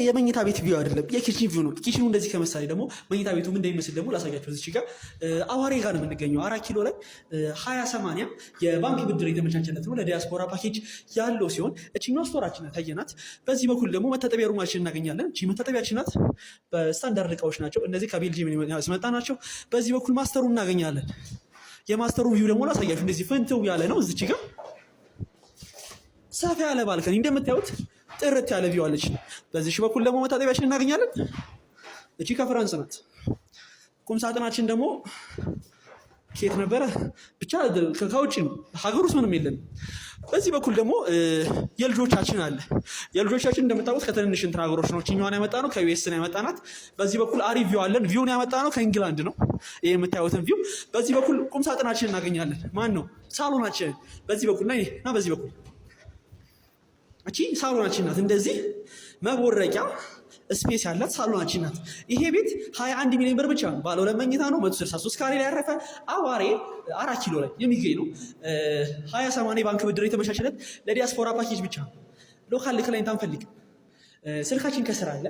የመኝታ ቤት ቪው አይደለም፣ የኪችን ቪው ነው። ኪችኑ እንደዚህ ከመሳሌ ደግሞ መኝታ ቤቱ ምን እንደሚመስል ደግሞ ላሳያችሁ። እዚህ ጋር አዋሬ ጋር ነው የምንገኘው። 4 ኪሎ ላይ 20/80 የባንክ ብድር የተመቻቸለት ነው ለዲያስፖራ ፓኬጅ ያለው ሲሆን እችኛው ስቶራችን ታየናት። በዚህ በኩል ደግሞ መታጠቢያ ሩማችን እናገኛለን። እቺ መታጠቢያችን ናት። በስታንዳርድ እቃዎች ናቸው እነዚህ፣ ከቤልጂየም ያስመጣ ናቸው። በዚህ በኩል ማስተሩ እናገኛለን። የማስተሩ ቪው ደግሞ ላሳያችሁ። እንደዚህ ፍንትው ያለ ነው። እዚች ጋር ሰፋ ያለ ባልከኒ እንደምታዩት ጥርት ያለ ቪው አለች። በዚህ በኩል ደግሞ መታጠቢያችን እናገኛለን። እቺ ከፍራንስ ናት። ቁም ሳጥናችን ደግሞ ኬት ነበረ ብቻ ከውጭ ነው፣ ሀገር ውስጥ ምንም የለም። በዚህ በኩል ደግሞ የልጆቻችን አለ። የልጆቻችን እንደምታውቁት ከትንንሽ እንትን ሀገሮች ነው። እኛዋን ያመጣ ነው ከዩኤስ ነው ያመጣናት። በዚህ በኩል አሪፍ ቪው አለን። ቪውን ያመጣ ነው ከእንግላንድ ነው ይሄ የምታዩትን ቪው። በዚህ በኩል ቁም ሳጥናችን እናገኛለን። ማን ነው ሳሎናችን በዚህ በኩል እና በዚህ በኩል እቺ ሳሎናችን ናት። እንደዚህ መቦረቂያ ስፔስ ያላት ሳሎናችን ናት። ይሄ ቤት 21 ሚሊዮን ብር ብቻ ነው። ባለ 2 መኝታ ነው። 163 ካሬ ላይ ያረፈ አዋሬ 4 ኪሎ ላይ የሚገኝ ነው። 20/80 ባንክ ብድር የተመቻቸለት ለዲያስፖራ ፓኬጅ ብቻ ነው። ሎካል ክላይንት አንፈልግም። ስልካችን ከስራ አለ